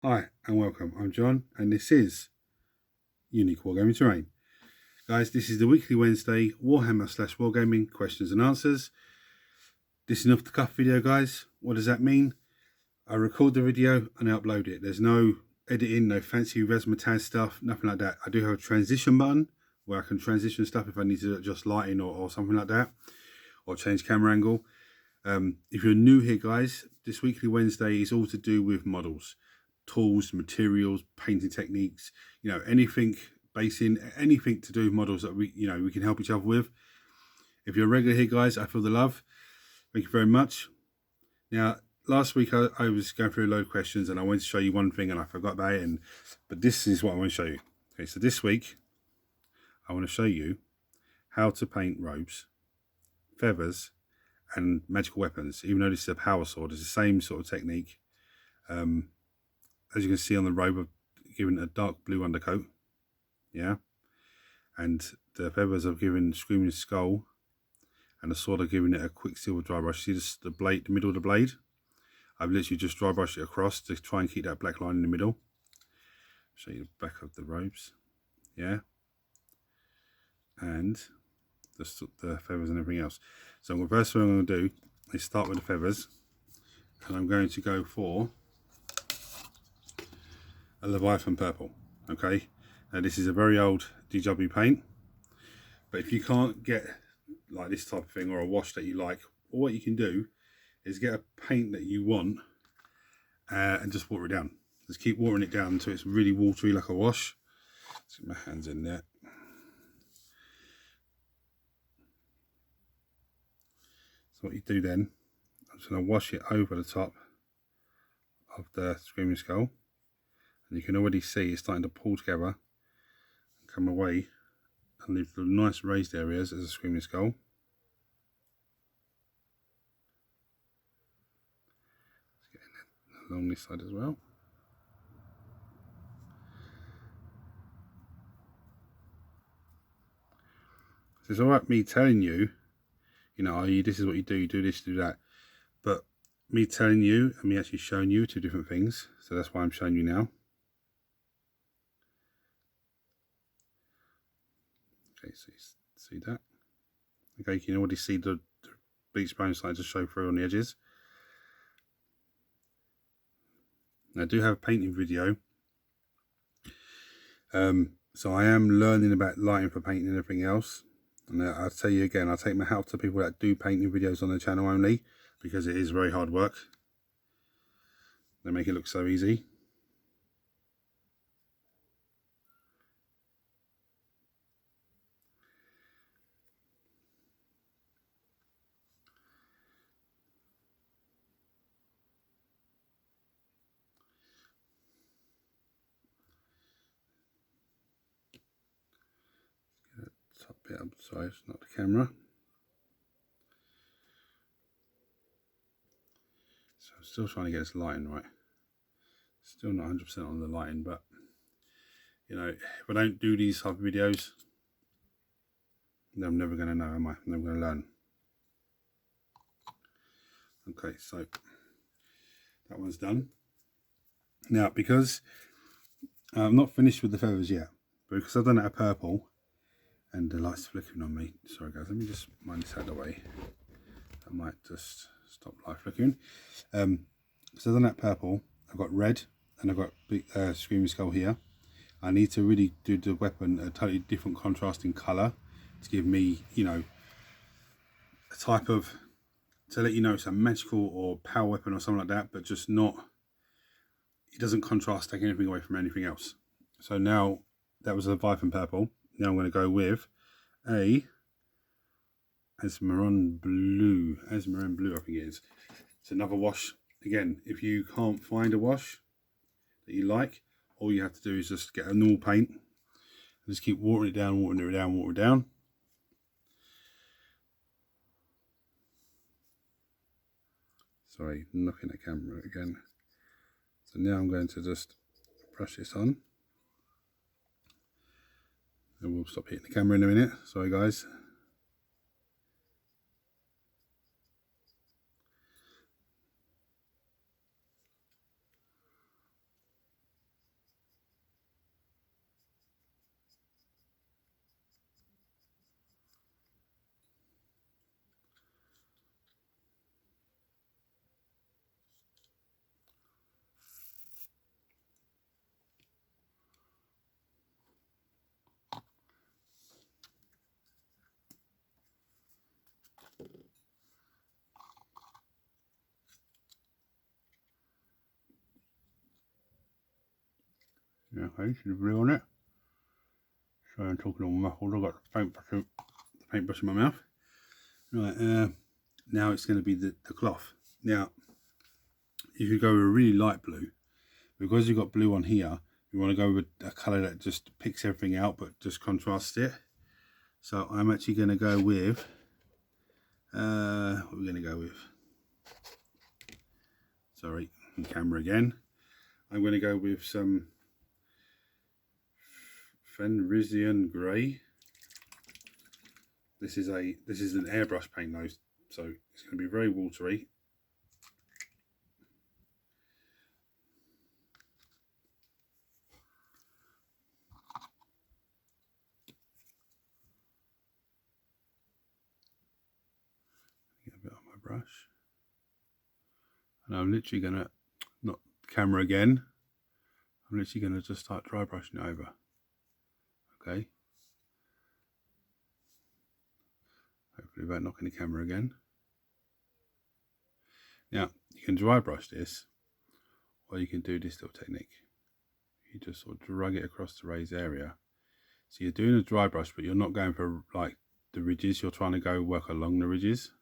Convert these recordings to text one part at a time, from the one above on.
Hi and welcome, I'm John and this is Unique Wargaming Terrain. Guys, this is the weekly Wednesday Warhammer / Wargaming questions and answers. This is an off the cuff video, guys. What does that mean? I record the video and I upload it. There's no editing, no fancy razzmatazz stuff, nothing like that. I do have a transition button where I can transition stuff if I need to adjust lighting or something like that, or change camera angle. If you're new here, guys, this weekly Wednesday is all to do with models, tools, materials, painting techniques, anything basing, anything to do with models that we can help each other with. If you're a regular here, guys, I feel the love. Thank you very much. Now, last week I was going through a load of questions and I wanted to show you one thing and I forgot about it, but this is what I want to show you. Okay, so this week I want to show you how to paint robes, feathers, and magical weapons. Even though this is a power sword, it's the same sort of technique. As you can see on the robe, I've given a dark blue undercoat, yeah, and the feathers I've given Screaming Skull, and the sword I've given it a Quicksilver dry brush. See this, the blade, the middle of the blade? I've literally just dry brushed it across to try and keep that black line in the middle. Show you the back of the robes, yeah, and the feathers and everything else. So the first thing I'm going to do is start with the feathers, and I'm going to go for a Leviathan purple. Okay, now this is a very old DW paint, but if you can't get like this type of thing or a wash that you like, all what you can do is get a paint that you want and just water it down. Just keep watering it down until it's really watery like a wash. Let's get my hands in there. So what you do then, I'm just going to wash it over the top of the Screaming Skull, and you can already see it's starting to pull together and come away and leave the nice raised areas as a Screaming Skull. Let's get in along this side as well. So it's alright me telling you, this is what you do this, do that, but me telling you and me actually showing you two different things. So that's why I'm showing you now. Okay, so you see that? Okay, you can already see the bleach brown starting to show through on the edges. Now, I do have a painting video, so I am learning about lighting for painting and everything else. And I'll tell you again, I take my hat off to people that do painting videos on the channel only, because it is very hard work. They make it look so easy. Top bit up, sorry, it's not the camera. So I'm still trying to get this lighting right. Still not 100% on the lighting, but if I don't do these type of videos, then I'm never going to know, am I? I'm never going to learn. Okay, so that one's done. Now, because I'm not finished with the feathers yet, but because I've done it a purple, and the light's flickering on me. Sorry guys, let me just mind this out of the way. I might just stop light flickering. So I've done that purple, I've got red, and I've got big Screaming Skull here. I need to really do the weapon a totally different contrasting colour to give me, a type of, to let you know it's a magical or power weapon or something like that, but just not, it doesn't contrast, take anything away from anything else. So now, that was a Leviathan purple. Now I'm going to go with a Asmaran blue. Asmaran blue, I think it is. It's another wash. Again, if you can't find a wash that you like, all you have to do is just get a normal paint and just keep watering it down, watering it down, watering it down. Sorry, knocking the camera again. So now I'm going to just brush this on. And we'll stop hitting the camera in a minute. Sorry guys. Yeah, okay, see the blue on it. Sorry, I'm talking all muffled. I've got the paintbrush in my mouth. Right, now it's going to be the cloth. Now, if you go with a really light blue, because you've got blue on here, you want to go with a colour that just picks everything out but just contrasts it. So I'm actually going to go with, what are we going to go with? Sorry, on camera again. I'm going to go with some Fenrisian Grey. This is an airbrush paint though, so it's going to be very watery. Get a bit on my brush, and I'm literally going to, not camera again, I'm literally going to just start dry brushing it over. Okay. Hopefully without knocking the camera again. Now, you can dry brush this, or you can do this little technique. You just sort of drag it across the raised area. So you're doing a dry brush, but you're not going for like the ridges, you're trying to go work along the ridges.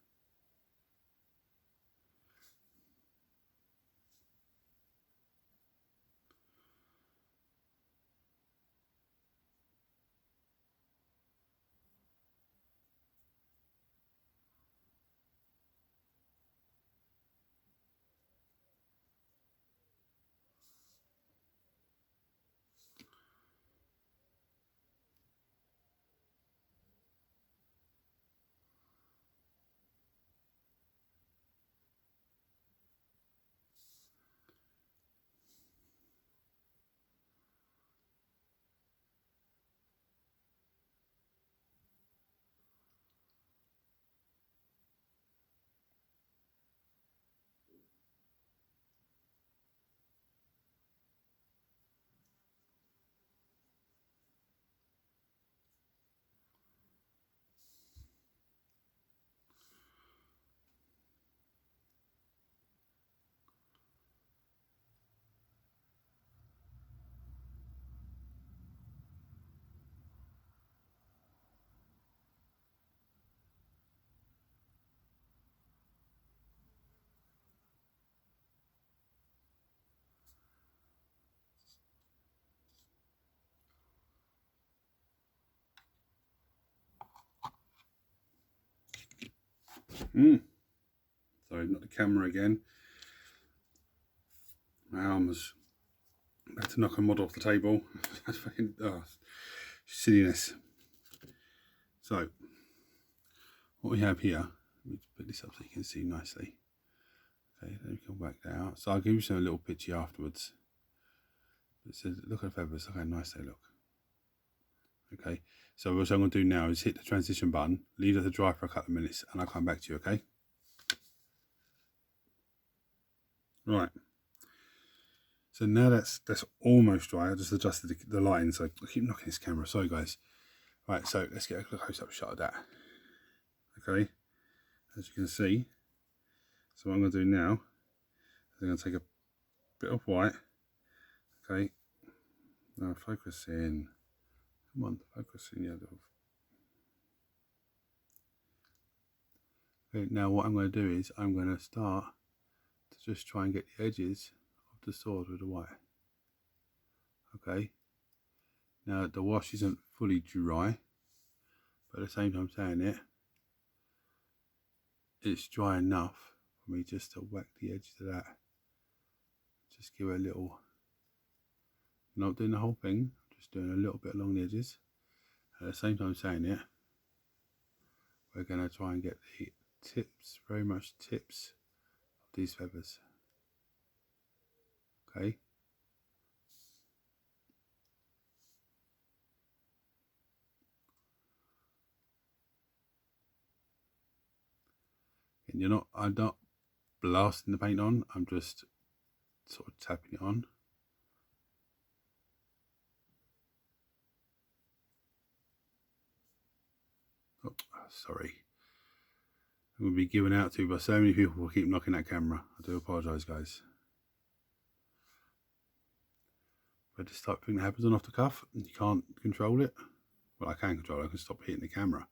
Sorry, not the camera again. My arm was about to knock a mod off the table. That's fucking silliness. So, what we have here, let me put this up so you can see nicely. Okay, then we can whack that out. So I'll give you some little picture afterwards. It says, look at the feathers, look how nice they look. Okay, so what I'm going to do now is hit the transition button, leave it to dry for a couple of minutes, and I'll come back to you, okay? Right. So now that's almost dry. I just adjusted the lighting, so I keep knocking this camera. Sorry, guys. Right, so let's get a close-up shot of that. Okay, as you can see. So what I'm going to do now is I'm going to take a bit of white. Okay, now focus in. Come on, focus in. Yeah. Okay, now what I'm going to do is I'm going to start to just try and get the edges of the sword with the white. Okay, now the wash isn't fully dry, but at the same time saying it, it's dry enough for me just to whack the edge to that. Just give it a little, not doing the whole thing, just doing a little bit along the edges. At the same time saying it, we're going to try and get the tips, very much tips of these feathers. Okay. And I'm not blasting the paint on, I'm just sort of tapping it on. Oh, sorry. I'm going to be given out to by so many people who keep knocking that camera. I do apologise, guys. But this type of thing that happens on off the cuff, and you can't control it. Well, I can control it, I can stop hitting the camera.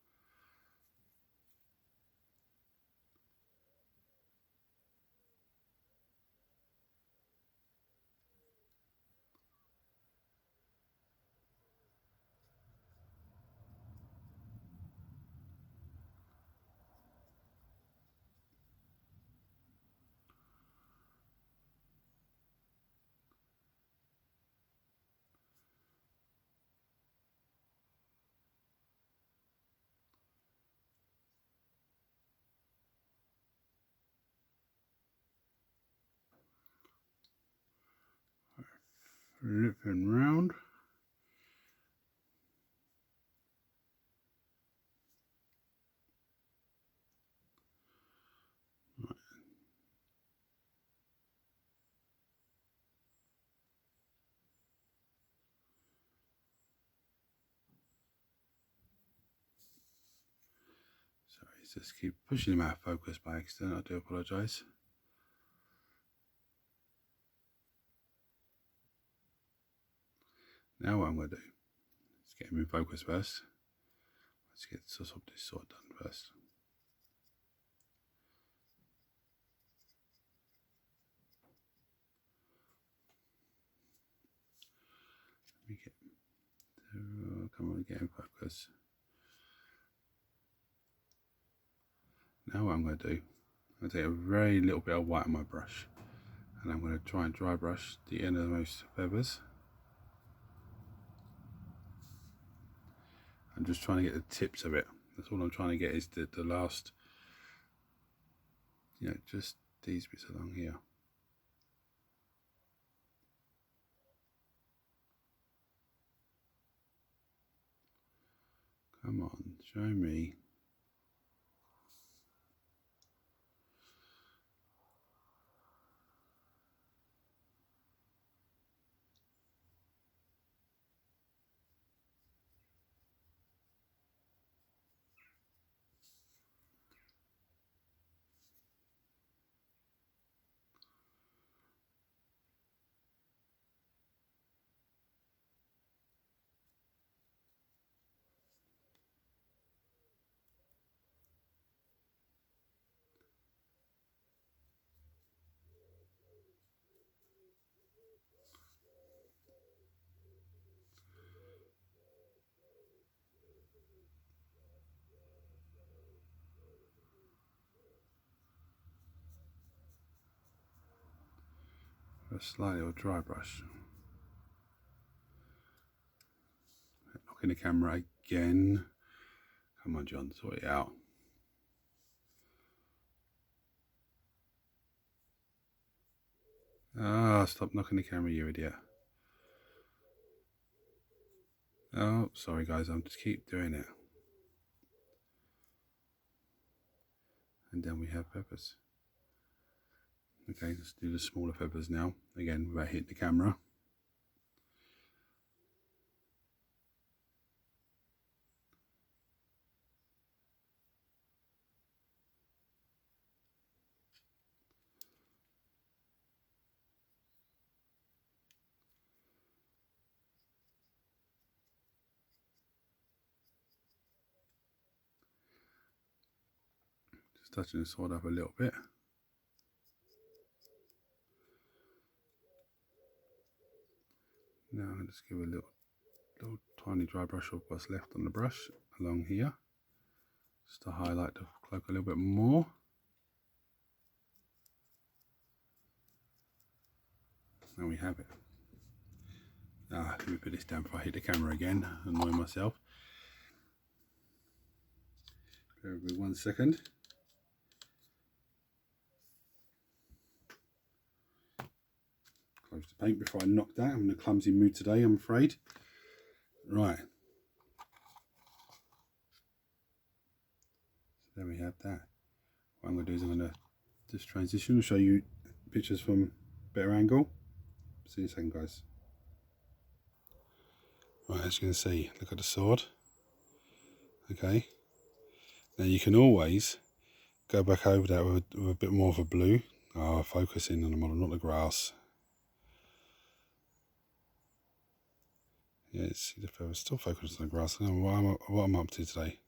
Flipping round. Right. Sorry, just keep pushing him out of focus by accident. I do apologise. Now what I'm going to do is get him in focus first. Let's get this sort done first. Let me get come on, get in focus. Now what I'm going to do, I'm going to take a very little bit of white on my brush, and I'm going to try and dry brush the innermost feathers. I'm just trying to get the tips of it. That's all I'm trying to get, is the last, you know, just these bits along here. Come on, show me. A slightly little dry brush. Locking the camera again. Come on, John, sort it out. Ah, stop knocking the camera, you idiot. Oh, sorry guys, I'll just keep doing it. And then we have feathers. Okay, let's do the smaller feathers now, again without hitting the camera. Just touching the sword up a little bit. Now I'm going to just give a little tiny dry brush of what's left on the brush along here, just to highlight the cloak a little bit more. And we have it. Let me put this down before I hit the camera again, annoy myself. Bear with me 1 second. Close the paint before I knock that. I'm in a clumsy mood today, I'm afraid. Right. So there we have that. What I'm going to do is I'm going to just transition and show you pictures from a better angle. See you in a second, guys. Right, as you can see, look at the sword. Okay. Now you can always go back over that with a bit more of a blue. Focusing on the model, not the grass. Yeah, see the feathers. Still focused on the grass. I don't know what I'm up to today.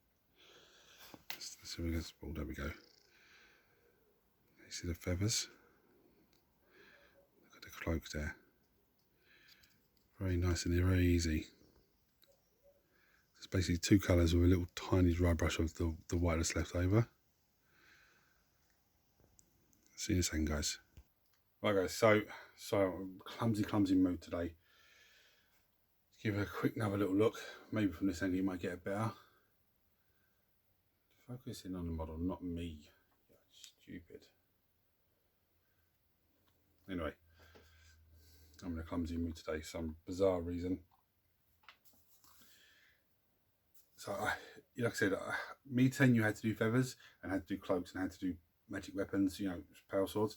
Let's see if we get. Oh, there we go. You see the feathers? Look at the cloak there. Very nice and very easy. It's basically two colours with a little tiny dry brush of the white that's left over. See you in a second, guys. Right, guys, so clumsy mood today. Let's give it another little look. Maybe from this angle you might get it better. Focusing on the model, not me. You're stupid. Anyway, I'm in a clumsy mood today, some bizarre reason. So, like I said, me telling you how to do feathers and how to do cloaks and how to do magic weapons, you know, power swords,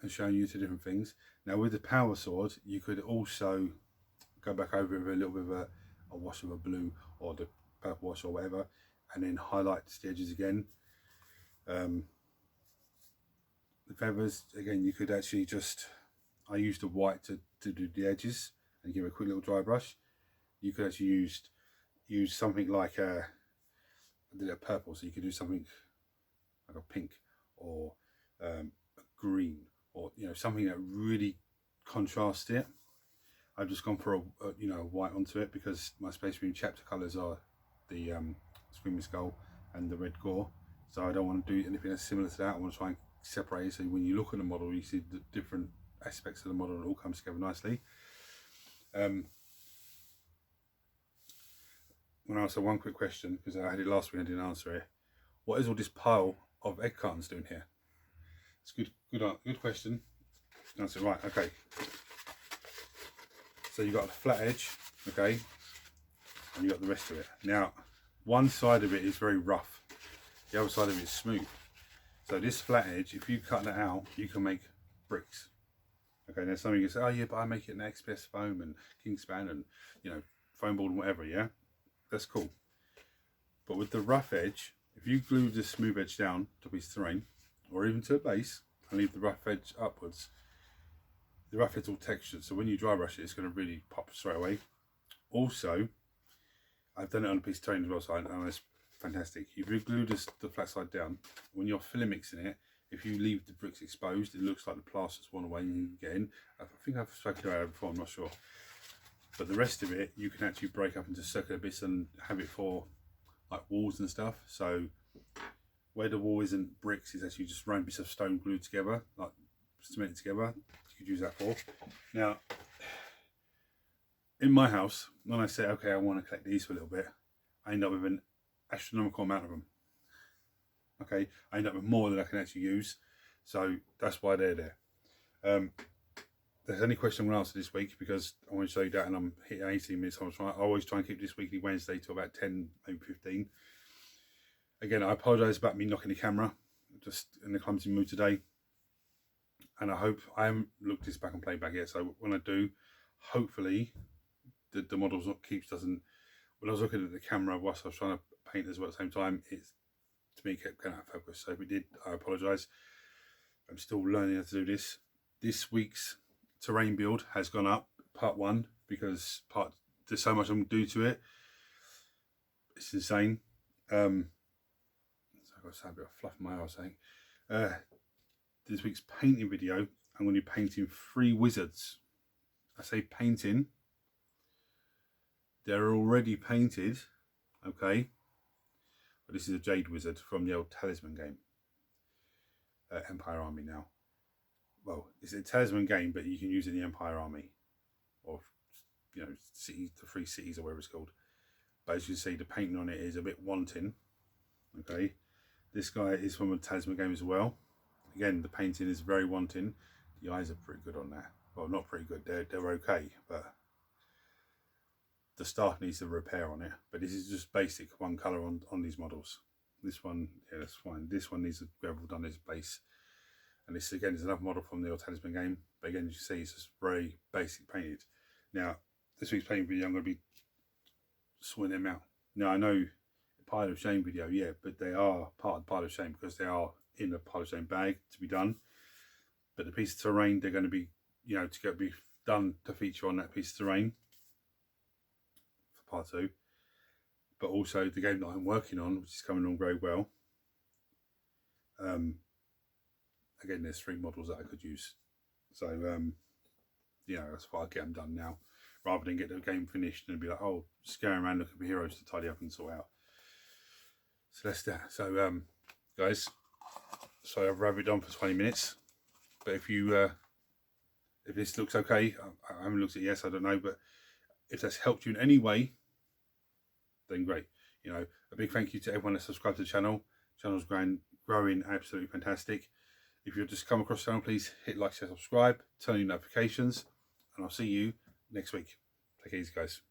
and showing you two different things. Now, with the power sword, you could also go back over it with a little bit of a wash of a blue or the purple wash or whatever, and then highlight the edges again. The feathers, again, you could actually just, I used the white to do the edges and give it a quick little dry brush. You could actually use something like I did a purple, so you could do something like a pink or a green, or you know, something that really contrasts it. I've just gone for a white onto it because my Space Marine chapter colours are the Screaming Skull and the Red Gore, so I don't want to do anything that's similar to that. I want to try and separate it so when you look at the model you see the different aspects of the model and it all comes together nicely. When I answer one quick question, because I had it last week and I didn't answer it. What is all this pile of egg cartons doing here? It's good question. Answer right. Okay. So you got a flat edge, okay, and you got the rest of it. Now, one side of it is very rough, the other side of it is smooth. So this flat edge, if you cut that out, you can make bricks. Okay. Now some of you can say, oh yeah, but I make it in XPS foam and Kingspan and you know foam board and whatever. Yeah. That's cool, but with the rough edge, if you glue the smooth edge down to a piece of terrain or even to a base and leave the rough edge upwards, the rough edge all textured, so when you dry brush it, it's going to really pop straight away. Also, I've done it on a piece of terrain as well, so I know it's fantastic. If you glue the flat side down, when you're filling mixing it, if you leave the bricks exposed, it looks like the plaster's worn away and you can get in. I think I've spoken about it before, I'm not sure. But the rest of it, you can actually break up into circular bits and have it for like walls and stuff. So where the wall isn't bricks, it's actually just round bits of stone glued together, like cemented together. You could use that for. Now, in my house, when I say, okay, I want to collect these for a little bit, I end up with an astronomical amount of them. Okay, I end up with more than I can actually use. So that's why they're there. There's any question I'm going to answer this week because I want to show you that, and I'm hitting 18 minutes. I always try and keep this weekly Wednesday to about 10, maybe 15. Again, I apologise about me knocking the camera. I'm just in a clumsy mood today. And I hope, I haven't looked this back and played back yet, so when I do, hopefully the model doesn't, when I was looking at the camera whilst I was trying to paint as well at the same time, it's, to me, kept going out of focus. So if it did, I apologise. I'm still learning how to do this. This week's terrain build has gone up, part 1, because there's so much I'm going to do to it. It's insane. So I've got a bit of fluff in my eye, I was saying. This week's painting video, I'm going to be painting 3 wizards. I say painting. They're already painted, okay? But this is a Jade Wizard from the old Talisman game. Empire Army now. Well, it's a Talisman game, but you can use it in the Empire Army, or you know, cities, the 3 cities or whatever it's called. But as you can see, the painting on it is a bit wanting. Okay, this guy is from a Talisman game as well. Again, the painting is very wanting. The eyes are pretty good on that. Well, not pretty good. They're okay, but the staff needs a repair on it. But this is just basic one color on these models. This one, yeah, that's fine. This one needs a gravel done as base. And this again is another model from the old Talisman game. But again, as you see, it's just very basic painted. Now, this week's painting video, I'm going to be sorting them out. Now, I know Pile of Shame video, yeah, but they are part of the Pile of Shame because they are in the Pile of Shame bag to be done. But the piece of terrain, they're going to be, you know, to be done to feature on that piece of terrain. part 2. But also the game that I'm working on, which is coming along very well. Again, there's 3 models that I could use. So, you know, that's why I get them done now, rather than get the game finished and be like, oh, scaring around looking for heroes to tidy up and sort out. So that's that. So, guys, so I've rabbited on for 20 minutes. But if you, if this looks okay, I haven't looked at it, yes, I don't know, but if that's helped you in any way, then great. You know, a big thank you to everyone that subscribed to the channel. Channel's growing absolutely fantastic. If you've just come across the channel, please hit like, share, subscribe, turn on your notifications, and I'll see you next week. Take it easy, guys.